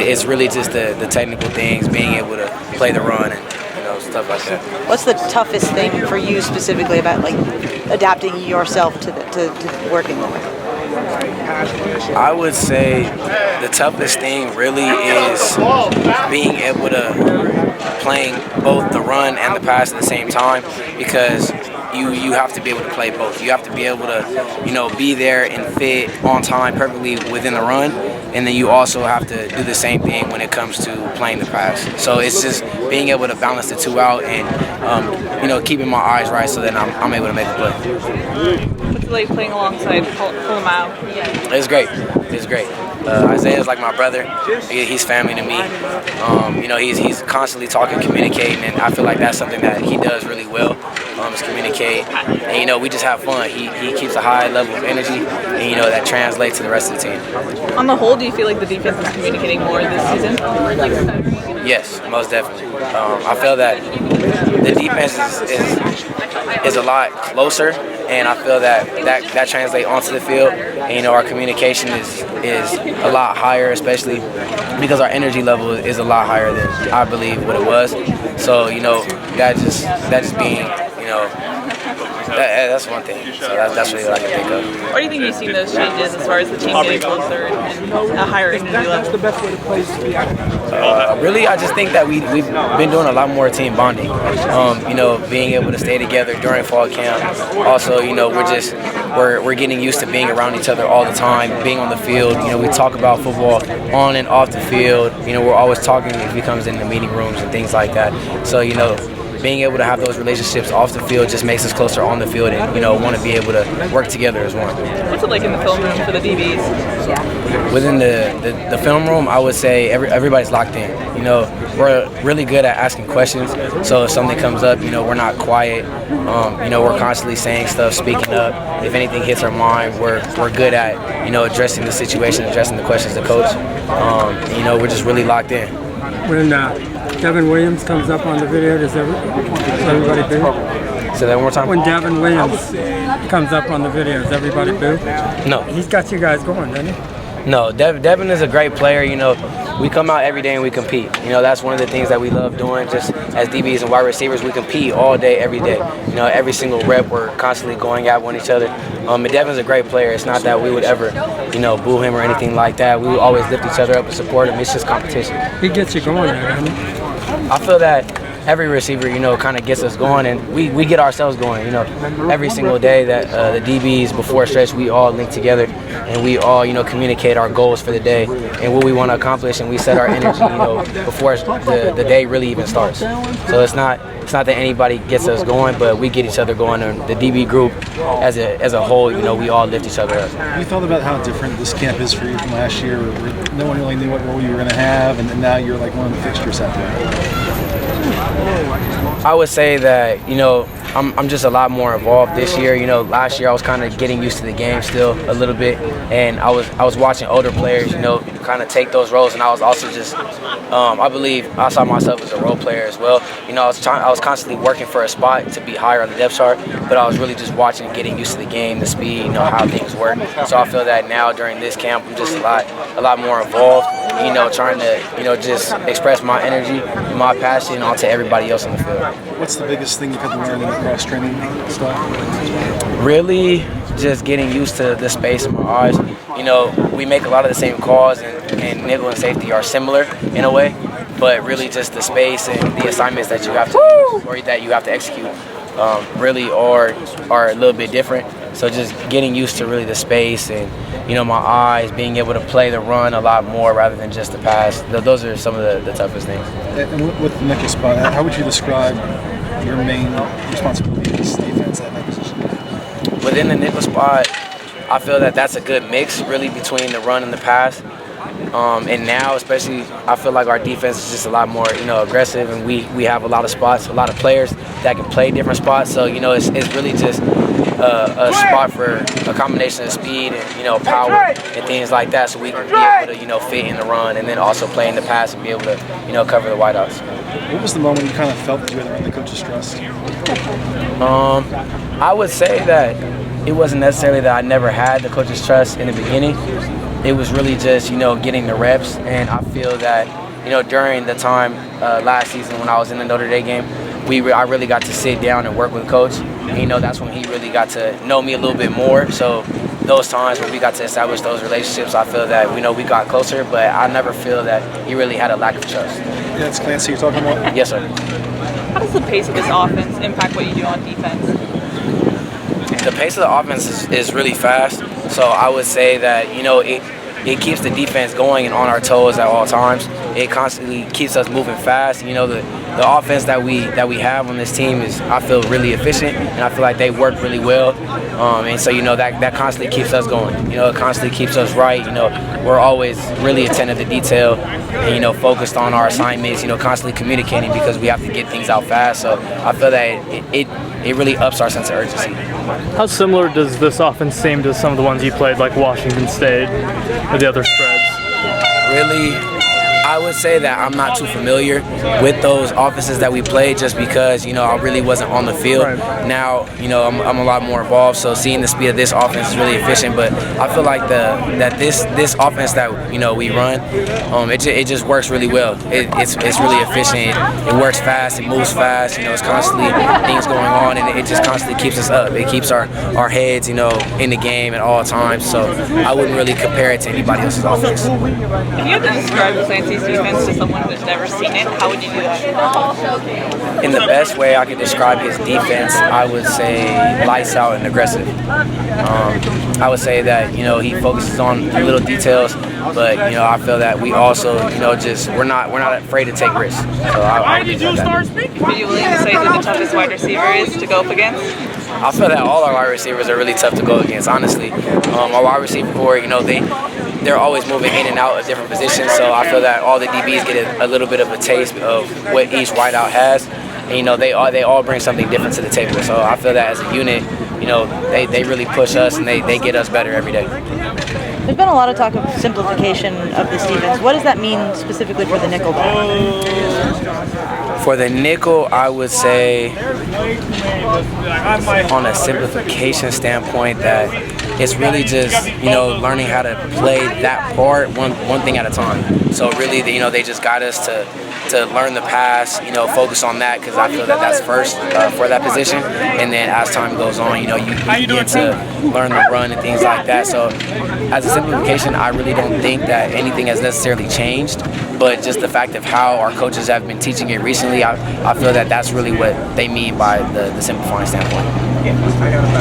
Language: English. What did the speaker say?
it's really just the technical things, being able to play the run and stuff like that. What's the toughest thing for you specifically about like adapting yourself to working with it? I would say the toughest thing really is being able to playing both the run and the pass at the same time, because you have to be able to play both. You have to be able to, be there and fit on time perfectly within the run, and then you also have to do the same thing when it comes to playing the pass. So it's just being able to balance the two out and, keeping my eyes right so that I'm able to make a play. What's it like playing alongside Pull-Em-Out? It's great. It's great. Isaiah's like my brother. He's family to me. He's constantly talking, communicating, and I feel like that's something that he does really well, is communicate. And, we just have fun. He keeps a high level of energy, and, that translates to the rest of the team. On the whole, do you feel like the defense is communicating more this season? Yes, most definitely. I feel that the defense is a lot closer, and I feel that translates onto the field. And, our communication is a lot higher, especially because our energy level is a lot higher than I believe what it was. So, that just being, that's one thing. So that's really what I can think of. What do you think you've seen those changes as far as the team getting closer and a higher energy level? Really, I just think that we've been doing a lot more team bonding. Being able to stay together during fall camp. Also, we're getting used to being around each other all the time, being on the field. We talk about football on and off the field. We're always talking if it comes in the meeting rooms and things like that. So, being able to have those relationships off the field just makes us closer on the field and, want to be able to work together as one. What's it like in the film room for the DBs? Within the film room, I would say everybody's locked in. We're really good at asking questions. So if something comes up, we're not quiet. We're constantly saying stuff, speaking up. If anything hits our mind, we're good at, addressing the situation, addressing the questions to coach. We're just really locked in. When CWilliams comes up on the video, does everybody boo? Say that one more time. When CWilliams comes up on the video, does everybody boo? No. He's got you guys going, doesn't he? No, Devin is a great player. We come out every day and we compete. That's one of the things that we love doing. Just as DBs and wide receivers, we compete all day, every day. Every single rep, we're constantly going at each other. And Devin's a great player. It's not that we would ever, boo him or anything like that. We would always lift each other up and support him. It's just competition. He gets you going there, doesn't he? I feel that every receiver, kind of gets us going, and we get ourselves going. Every single day that the DBs before a stretch, we all link together and we all, communicate our goals for the day and what we want to accomplish, and we set our energy, before the day really even starts. So it's not that anybody gets us going, but we get each other going, and the DB group as a whole, we all lift each other up. Have you thought about how different this camp is for you from last year, where no one really knew what role you were going to have, and now you're like one of the fixtures out there? I would say that, I'm just a lot more involved this year. Last year I was kind of getting used to the game still a little bit, and I was watching older players, kind of take those roles, and I was also just, I believe I saw myself as a role player as well. I was constantly working for a spot to be higher on the depth chart, but I was really just watching and getting used to the game, the speed, how things work. So I feel that now during this camp, I'm just a lot more involved, trying to, just express my energy and my passion onto everybody else on the field. What's the biggest thing you've had to learn in the cross-training stuff? Really just getting used to the space in my eyes. We make a lot of the same calls, and nickel and safety are similar in a way, but really just the space and the assignments that you have to use or that you have to execute really are a little bit different. So just getting used to really the space and, my eyes, being able to play the run a lot more rather than just the pass. Those are some of the toughest things. And with the nickel spot, how would you describe your main responsibility in this defense at that position? Within the nickel spot, I feel that that's a good mix really between the run and the pass. And now, especially, I feel like our defense is just a lot more, aggressive, and we have a lot of spots, a lot of players that can play different spots. So, it's really just a spot for a combination of speed and, power and things like that, so we can be able to, fit in the run and then also play in the pass and be able to, cover the wideouts. What was the moment you kind of felt that you were in the coach's trust? I would say that it wasn't necessarily that I never had the coach's trust in the beginning. it was really just, you know, getting the reps. And I feel that, you know, during the time last season when I was in the Notre Dame game, I really got to sit down and work with Coach. And, you know, that's when he really got to know me a little bit more. So those times when we got to establish those relationships, I feel that, you know, we got closer, but I never feel that he really had a lack of trust. Yeah, that's Clancy you're talking about? Yes, sir. How does the pace of this offense impact what you do on defense? The pace of the offense is really fast. So I would say that, you know, it keeps the defense going and on our toes at all times. It constantly keeps us moving fast. You know, the offense that we have on this team is, I feel, really efficient, and I feel like they work really well. And so, you know, that constantly keeps us going. You know, it constantly keeps us right. You know, we're always really attentive to detail and, you know, focused on our assignments, you know, constantly communicating because we have to get things out fast. So I feel that it really ups our sense of urgency. How similar does this offense seem to some of the ones you played, like Washington State or the other spreads? Really, I would say that I'm not too familiar with those offenses that we played just because, you know, I really wasn't on the field. Right. Now, you know, I'm a lot more involved, so seeing the speed of this offense is really efficient. But I feel like that this offense that, you know, we run, it just works really well. It's really efficient. It works fast. It moves fast. You know, it's constantly things going on, and it just constantly keeps us up. It keeps our heads, you know, in the game at all times. So I wouldn't really compare it to anybody else's offense. If you had to describe Clancy's defense to someone who's never seen it, how would you do that? In the best way I could describe his defense, I would say lights out and aggressive. I would say that, you know, he focuses on little details, but, you know, I feel that we also, you know, just we're not afraid to take risks. So I would leave it at that. Are you willing to say who the toughest wide receiver is to go up against? I feel that all our wide receivers are really tough to go against, honestly. Our wide receiver core, you know, they're always moving in and out of different positions, so I feel that all the DBs get a little bit of a taste of what each wideout has. And, you know, they all bring something different to the table. So I feel that as a unit, you know, they really push us and they get us better every day. There's been a lot of talk of simplification of this defense. What does that mean specifically for the nickel back? For the nickel, I would say on a simplification standpoint that it's really just, you know, learning how to play that part one thing at a time. So really, you know, they just got us to learn the pass, you know, focus on that because I feel that that's first for that position. And then as time goes on, you know, you get to learn the run and things like that. So as a simplification, I really don't think that anything has necessarily changed, but just the fact of how our coaches have been teaching it recently, I feel that that's really what they mean by the simplifying standpoint.